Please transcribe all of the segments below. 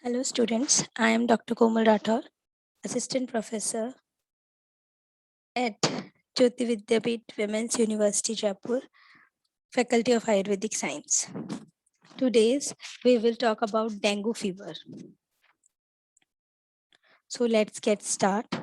Hello students, I am Dr. Komal Rathore, Assistant Professor at Jyoti Vidyapeeth Women's University Jaipur, Faculty of Ayurvedic Science. Today we will talk about dengue fever. So let's get started.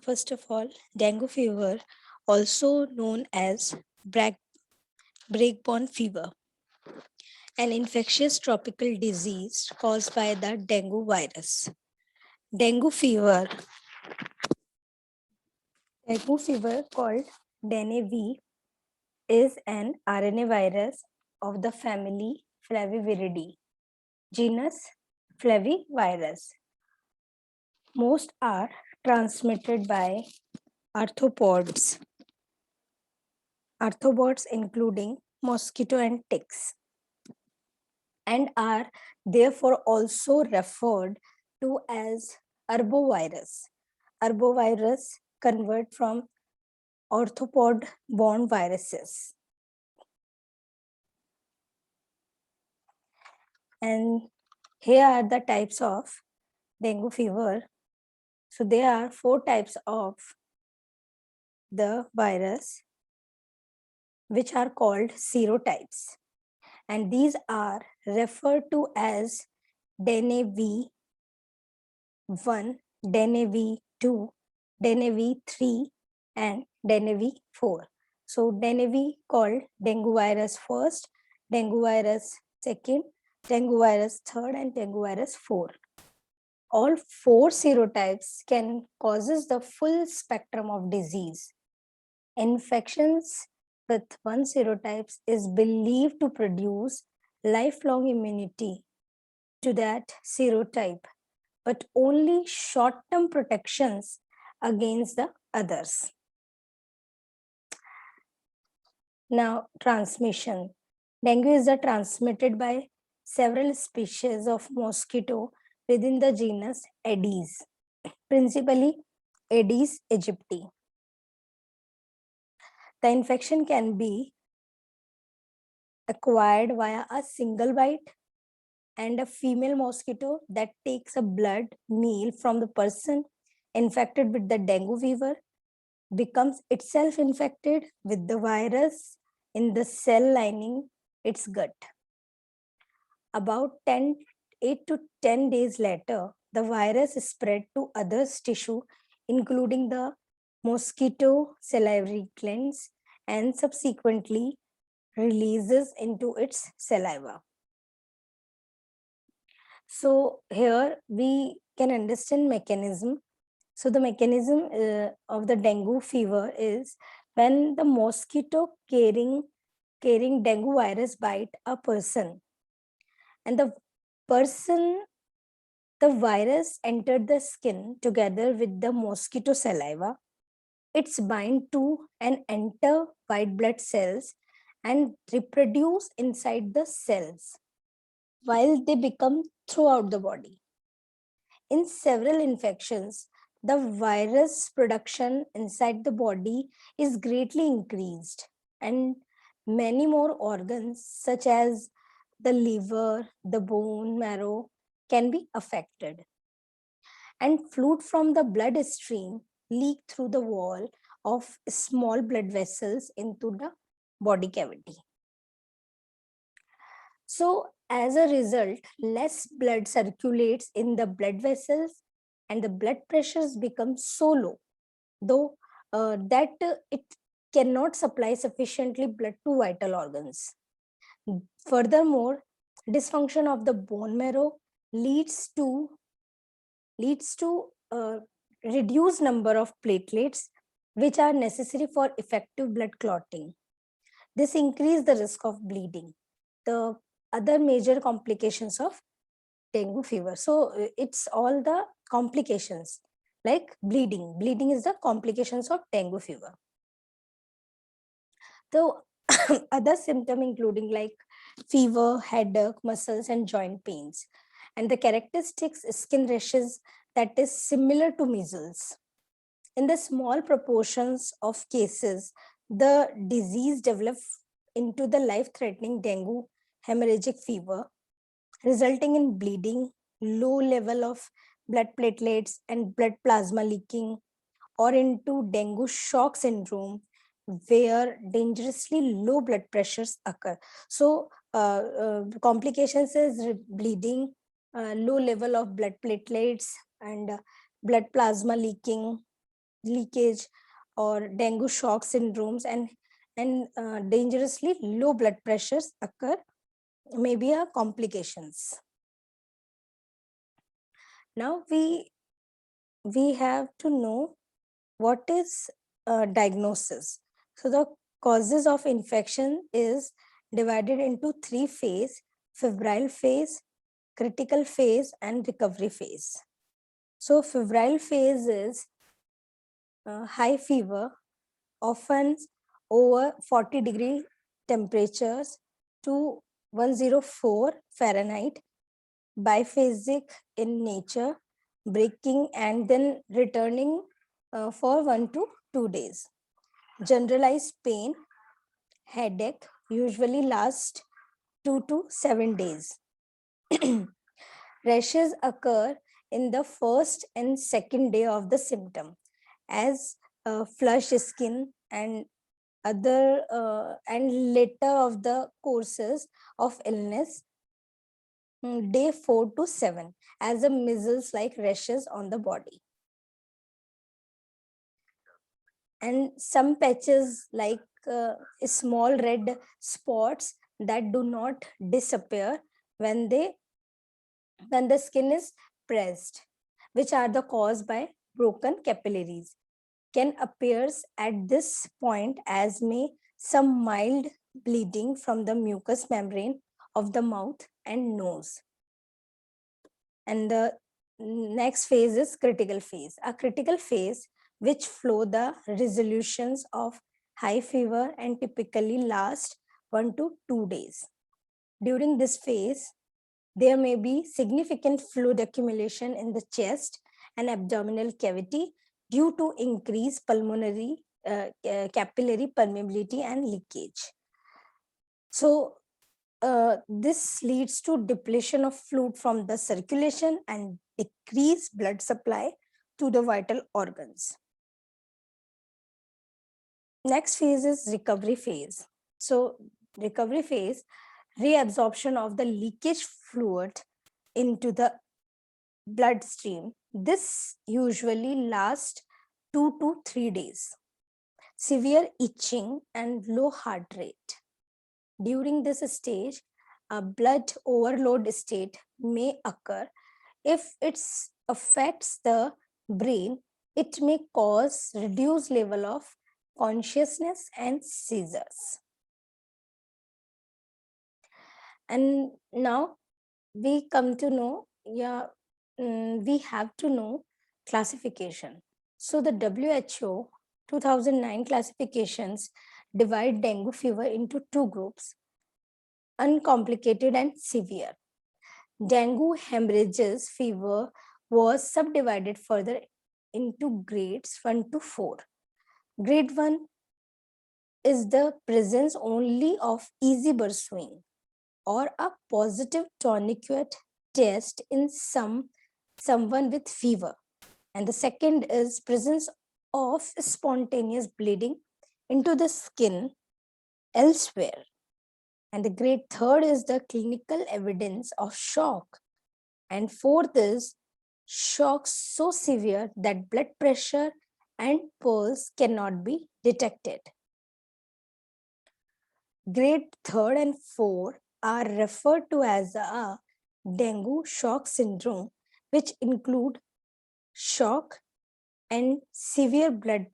First of all, dengue fever, also known as breakborn fever, an infectious tropical disease caused by the dengue virus. Dengue fever called Dengue is an RNA virus of the family Flaviviridae, genus Flavivirus. Most are transmitted by arthropods including mosquito and ticks, and are therefore also referred to as arbovirus. Arbovirus convert from arthropod-borne viruses. And here are the types of dengue fever. So there are 4 types of the virus which are called serotypes, and these are referred to as Dengue 1, Dengue 2, Dengue 3 and Dengue 4. So Dengue called dengue virus first, dengue virus second, dengue virus third and dengue virus 4. All 4 serotypes can causes the full spectrum of disease. Infections with one serotype is believed to produce lifelong immunity to that serotype, but only short-term protections against the others. Now, transmission. Dengue is transmitted by several species of mosquito within the genus Aedes, principally Aedes aegypti. The infection can be acquired via a single bite, and a female mosquito that takes a blood meal from the person infected with the dengue fever becomes itself infected with the virus in the cell lining its gut. About 8 to 10 days later, the virus is spread to others' tissue, including the mosquito salivary glands, and subsequently releases into its saliva. So here we can understand mechanism. So the mechanism of the dengue fever is when the mosquito carrying dengue virus bite a person, and the virus entered the skin together with the mosquito saliva. It's bind to and enter white blood cells and reproduce inside the cells while they become throughout the body. In several infections, the virus production inside the body is greatly increased, and many more organs such as the liver, the bone marrow can be affected. And fluid from the blood stream leak through the wall of small blood vessels into the body cavity. So as a result, less blood circulates in the blood vessels and the blood pressures become so low, though that it cannot supply sufficiently blood to vital organs. Furthermore, dysfunction of the bone marrow leads to reduced number of platelets which are necessary for effective blood clotting. This increases the risk of bleeding, the other major complications of dengue fever. So it's all the complications like bleeding. Bleeding is the complications of dengue fever. So other symptoms including like fever, headache, muscles and joint pains. and the characteristics skin rashes that is similar to measles. In the small proportions of cases, the disease develops into the life-threatening dengue hemorrhagic fever, resulting in bleeding, low level of blood platelets and blood plasma leaking, or into dengue shock syndrome, where dangerously low blood pressures occur. So complications is bleeding, low level of blood platelets, and blood plasma leakage, or dengue shock syndromes, and dangerously low blood pressures occur, maybe a complications. Now we have to know what is diagnosis. So the causes of infection is divided into 3 phases: febrile phase, critical phase, and recovery phase. So febrile phase is high fever, often over 40-degree temperatures to 104 Fahrenheit, biphasic in nature, breaking and then returning for 1 to 2 days. Generalized pain, headache usually last 2 to 7 days. Rashes occur in the first and second day of the symptom, as flush skin and other and later of the courses of illness, day 4 to 7, as a measles like rashes on the body. And some patches like small red spots that do not disappear when the skin is pressed, which are the caused by broken capillaries, can appears at this point, as may some mild bleeding from the mucous membrane of the mouth and nose. And the next phase is critical phase. A critical phase which flow the resolutions of high fever and typically last 1 to 2 days. During this phase, there may be significant fluid accumulation in the chest and abdominal cavity due to increased pulmonary capillary permeability and leakage. So this leads to depletion of fluid from the circulation and decreased blood supply to the vital organs. Next phase is recovery phase. So recovery phase, reabsorption of the leakage fluid into the bloodstream. This usually lasts 2 to 3 days. Severe itching and low heart rate. During this stage, a blood overload state may occur. If it affects the brain, it may cause reduced level of consciousness and seizures. And now we come to know, we have to know classification. So the WHO 2009 classifications divide dengue fever into 2 groups: uncomplicated and severe. Dengue hemorrhages fever was subdivided further into grades 1 to 4. Grade 1 is the presence only of easy bursting or a positive tourniquet test in someone with fever. And the second is presence of spontaneous bleeding into the skin elsewhere. And the grade 3 is the clinical evidence of shock. And 4th is shock so severe that blood pressure and pulse cannot be detected. Grade 3 and 4 are referred to as a dengue shock syndrome, which include shock and severe blood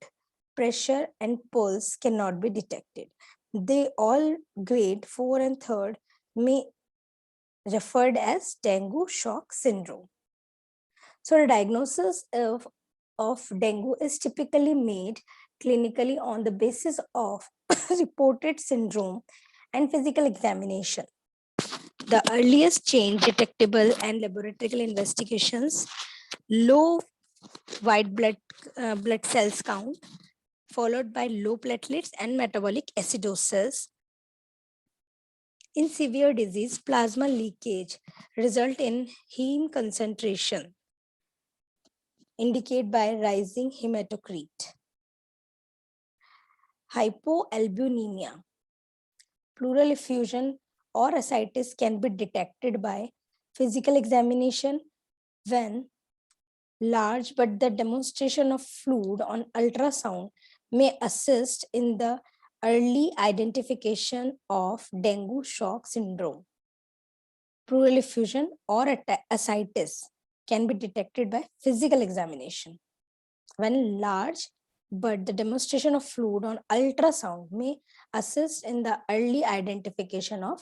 pressure and pulse cannot be detected. They all grade 4 and 3 may referred as dengue shock syndrome. So the diagnosis of dengue is typically made clinically on the basis of reported syndrome and physical examination. The earliest change detectable and laboratory investigations, low white blood cells count, followed by low platelets and metabolic acidosis. In severe disease, plasma leakage result in heme concentration, indicate by rising hematocrit. Hypoalbuminemia, pleural effusion or ascites can be detected by physical examination when large, but the demonstration of fluid on ultrasound may assist in the early identification of dengue shock syndrome. Pleural effusion or ascites can be detected by physical examination when large, but the demonstration of fluid on ultrasound may assist in the early identification of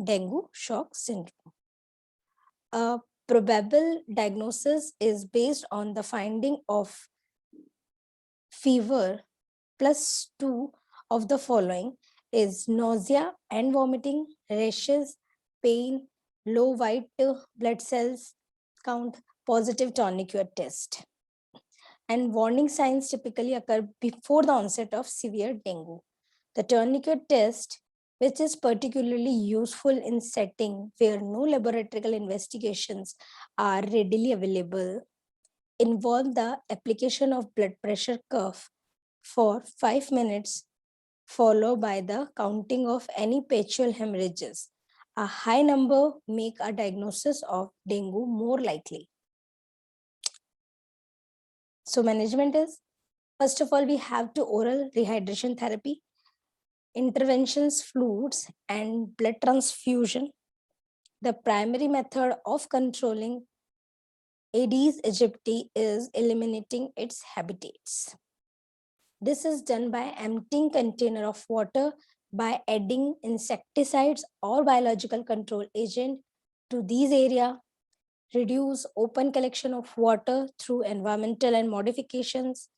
dengue shock syndrome. A probable diagnosis is based on the finding of fever plus 2 of the following is nausea and vomiting, rashes, pain, low white blood cells count, positive tourniquet test. And warning signs typically occur before the onset of severe dengue. The tourniquet test, which is particularly useful in setting where no laboratory investigations are readily available, involve the application of blood pressure cuff for 5 minutes, followed by the counting of any petual hemorrhages. A high number make a diagnosis of dengue more likely. So management is, first of all, we have to oral rehydration therapy, interventions, fluids, and blood transfusion. The primary method of controlling Aedes aegypti is eliminating its habitats. This is done by emptying container of water by adding insecticides or biological control agent to these area, reduce open collection of water through environmental and modifications.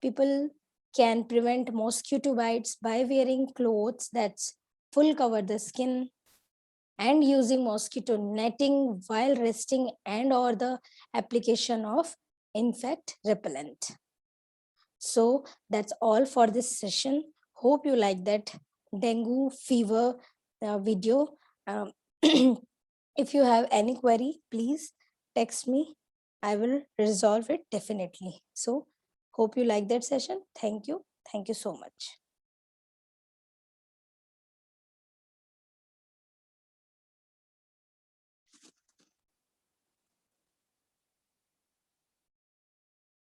People can prevent mosquito bites by wearing clothes that full cover the skin and using mosquito netting while resting and or the application of insect repellent. So that's all for this session. Hope you like that dengue fever video. If you have any query, please text me. I will resolve it definitely. So hope you like that session. Thank you. Thank you so much.